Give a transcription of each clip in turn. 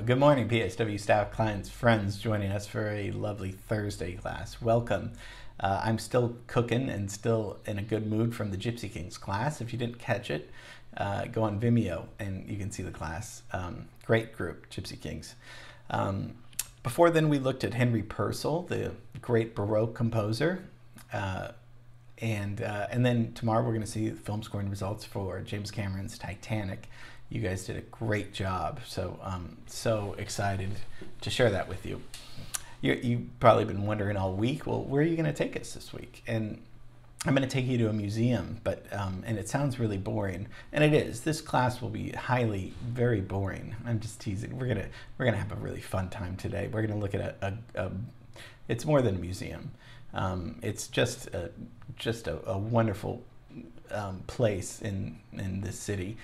Good morning, PSW staff, clients, friends joining us for a lovely Thursday class. Welcome. I'm still cooking and still in a good mood from the Gypsy Kings class. If you didn't catch it, go on Vimeo and you can see the class. Great group, Gypsy Kings. Before then, we looked at Henry Purcell, the great Baroque composer. And then tomorrow we're going to see the film scoring results for James Cameron's Titanic. You guys did a great job, so I'm so excited to share that with you. You've probably been wondering all week, well, where are you going to take us this week? And I'm going to take you to a museum, but and it sounds really boring, and it is. This class will be very boring. I'm just teasing. We're gonna have a really fun time today. We're gonna look at it's more than a museum. It's just a wonderful place in this city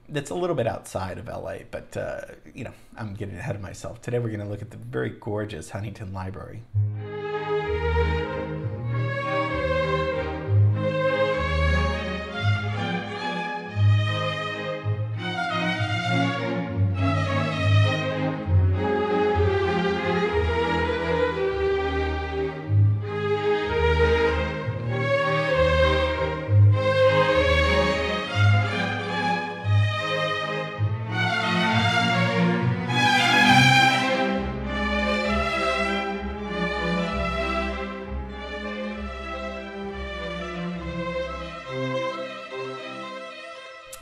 that's a little bit outside of LA, but you know, I'm getting ahead of myself. Today we're going to look at the very gorgeous Huntington Library.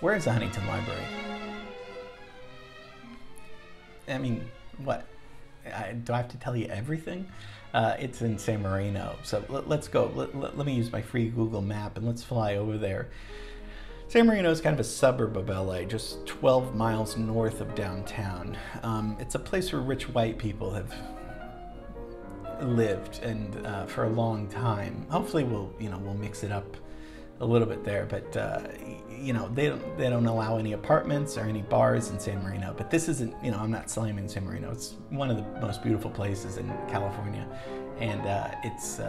Where is the Huntington Library? I mean, what? Do I have to tell you everything? It's in San Marino. So let's go. Let me use my free Google map and let's fly over there. San Marino is kind of a suburb of LA, just 12 miles north of downtown. It's a place where rich white people have lived and for a long time. Hopefully we'll mix it up a little bit there, but you know, they don't allow any apartments or any bars in San Marino. But this isn't, you know, I'm not slamming San Marino. It's one of the most beautiful places in California, and it's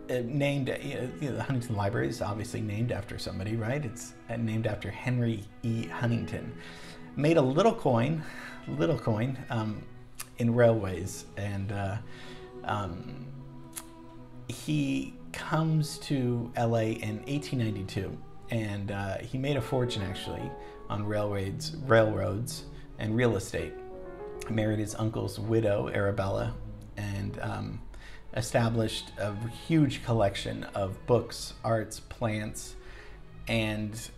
named. The Huntington Library is obviously named after somebody, right? It's named after Henry E. Huntington. Made a little coin in railways, and he comes to LA in 1892, and he made a fortune actually on railroads and real estate. He married his uncle's widow, Arabella, and established a huge collection of books, arts, plants, and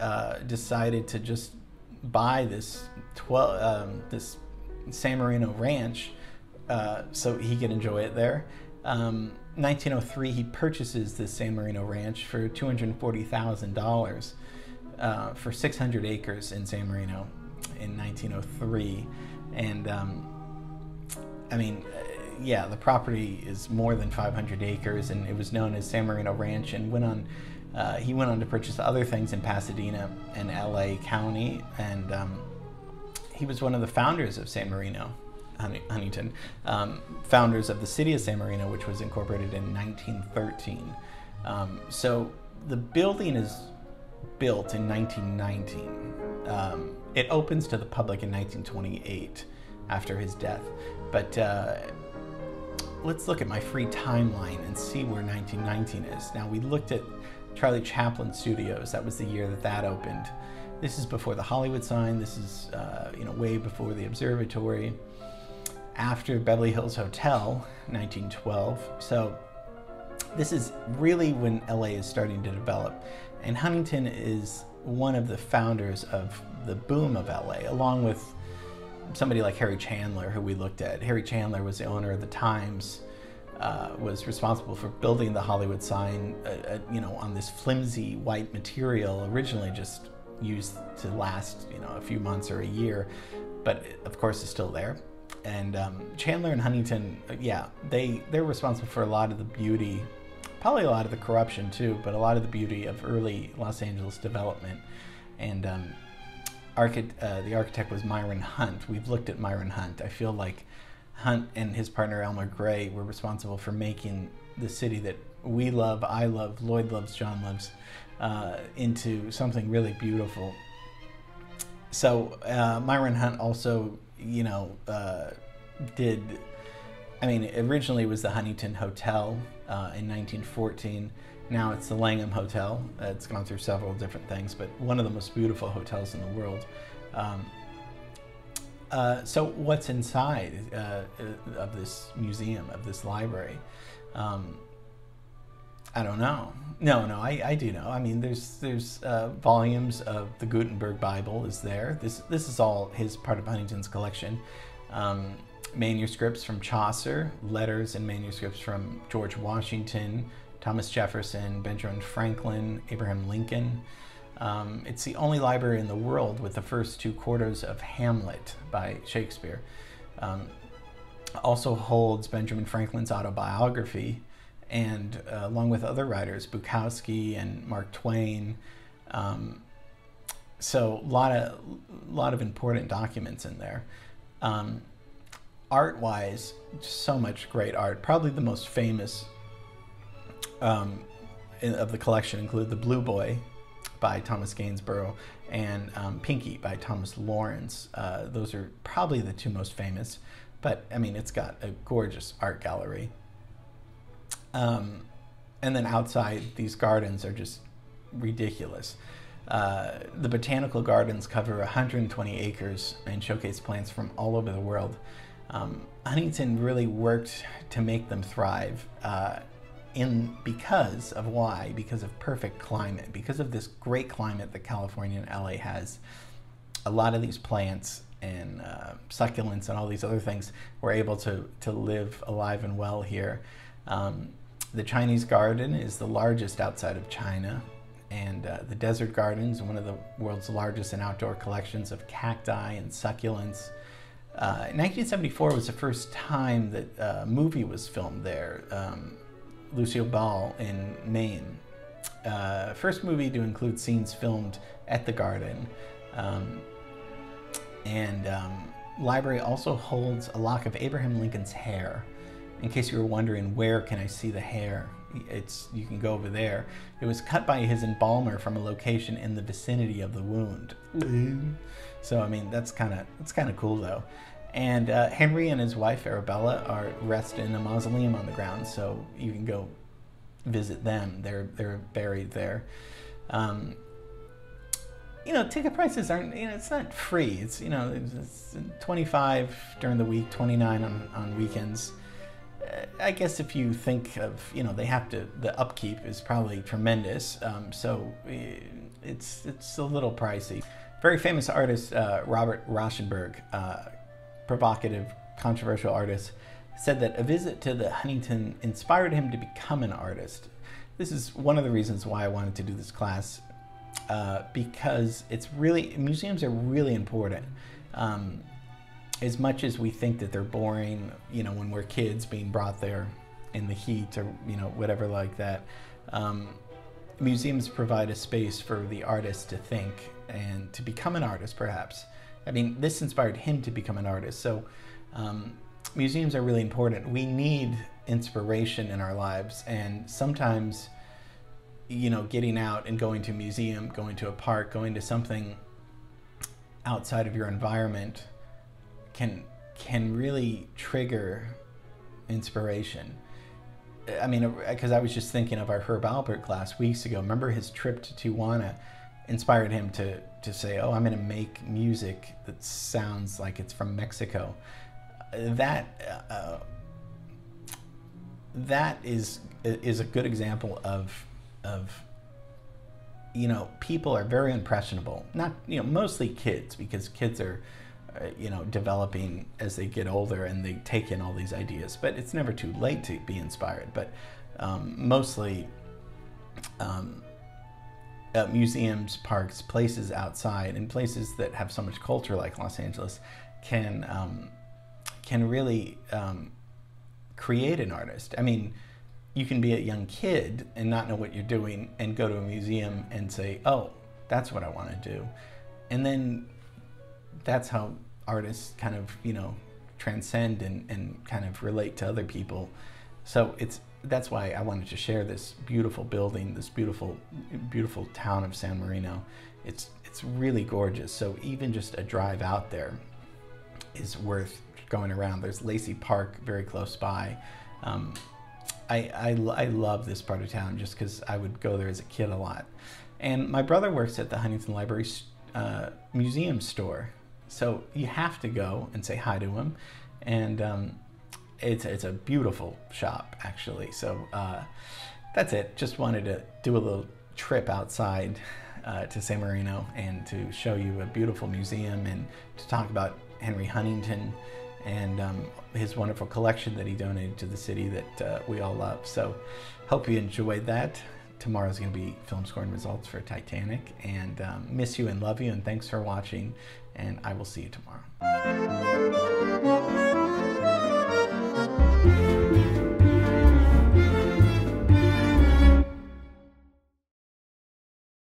decided to just buy this San Marino ranch so he could enjoy it there. 1903, he purchases this San Marino ranch for $240,000 for 600 acres in San Marino in 1903. And I mean, yeah, the property is more than 500 acres, and it was known as San Marino Ranch, and he went on to purchase other things in Pasadena and LA County, and he was one of the founders of San Marino. Huntington, founders of the city of San Marino, which was incorporated in 1913. So the building is built in 1919. It opens to the public in 1928 after his death. But let's look at my free timeline and see where 1919 is. Now, we looked at Charlie Chaplin Studios. That was the year that opened. This is before the Hollywood sign. This is way before the observatory. After Beverly Hills Hotel, 1912. So this is really when LA is starting to develop. And Huntington is one of the founders of the boom of LA, along with somebody like Harry Chandler, who we looked at. Harry Chandler was the owner of the Times, was responsible for building the Hollywood sign, on this flimsy white material, originally just used to last, a few months or a year, but of course is still there. And Chandler and Huntington, they're responsible for a lot of the beauty, probably a lot of the corruption too, but a lot of the beauty of early Los Angeles development. And the architect was Myron Hunt. We've looked at Myron Hunt. I feel like Hunt and his partner Elmer Gray were responsible for making the city that we love, I love, Lloyd loves, John loves, into something really beautiful. So Myron Hunt also, did, I mean, originally it was the Huntington Hotel in 1914. Now it's the Langham Hotel. It's gone through several different things, but one of the most beautiful hotels in the world. So what's inside of this museum, of this library? I don't know. No, I do know. I mean, there's volumes of the Gutenberg Bible is there. This is all his part of Huntington's collection. Manuscripts from Chaucer, letters and manuscripts from George Washington, Thomas Jefferson, Benjamin Franklin, Abraham Lincoln. It's the only library in the world with the first 2 quartos of Hamlet by Shakespeare. Also holds Benjamin Franklin's autobiography, and along with other writers, Bukowski and Mark Twain. So a lot of important documents in there. Art-wise, so much great art. Probably the most famous of the collection include The Blue Boy by Thomas Gainsborough and Pinky by Thomas Lawrence. Those are probably the 2 most famous, but I mean, it's got a gorgeous art gallery. And then outside, these gardens are just ridiculous. The botanical gardens cover 120 acres and showcase plants from all over the world. Huntington really worked to make them thrive because of why? Because of perfect climate, because of this great climate that California and LA has. A lot of these plants and succulents and all these other things were able to live alive and well here. The Chinese garden is the largest outside of China, and the Desert Garden is one of the world's largest and outdoor collections of cacti and succulents. 1974 was the first time that a movie was filmed there, Lucille Ball in Maine. First movie to include scenes filmed at the garden. Library also holds a lock of Abraham Lincoln's hair. In case you were wondering, where can I see the hair? You can go over there. It was cut by his embalmer from a location in the vicinity of the wound. So I mean, it's kind of cool though. And Henry and his wife Arabella are rested in a mausoleum on the ground, so you can go visit them. They're buried there. Ticket prices aren't. It's not free. It's it's $25 during the week, $29 on weekends. I guess if you think of, they have to, the upkeep is probably tremendous, so it's a little pricey. Very famous artist, Robert Rauschenberg, provocative, controversial artist, said that a visit to the Huntington inspired him to become an artist. This is one of the reasons why I wanted to do this class, because museums are really important. As much as we think that they're boring, when we're kids being brought there in the heat or, whatever like that, museums provide a space for the artist to think and to become an artist, perhaps. I mean, this inspired him to become an artist. So museums are really important. We need inspiration in our lives, and sometimes, getting out and going to a museum, going to a park, going to something outside of your environment can really trigger inspiration. I mean, because I was just thinking of our Herb Alpert class weeks ago. Remember his trip to Tijuana inspired him to say, oh, I'm going to make music that sounds like it's from Mexico. That is a good example of people are very impressionable. Not, mostly kids, because kids are developing as they get older and they take in all these ideas, but it's never too late to be inspired. But mostly museums, parks, places outside, and places that have so much culture like Los Angeles can really create an artist. I mean, you can be a young kid and not know what you're doing and go to a museum and say, oh, that's what I want to do. And then that's how artists kind of, transcend and kind of relate to other people. So that's why I wanted to share this beautiful building, this beautiful town of San Marino. It's it's really gorgeous. So even just a drive out there is worth going around. There's Lacey Park very close by. I love this part of town just because I would go there as a kid a lot. And my brother works at the Huntington Library museum store, so you have to go and say hi to him. And it's a beautiful shop, actually. So that's it. Just wanted to do a little trip outside to San Marino and to show you a beautiful museum and to talk about Henry Huntington and his wonderful collection that he donated to the city that we all love. So hope you enjoyed that. Tomorrow's going to be film scoring results for Titanic, and miss you and love you, and thanks for watching, and I will see you tomorrow.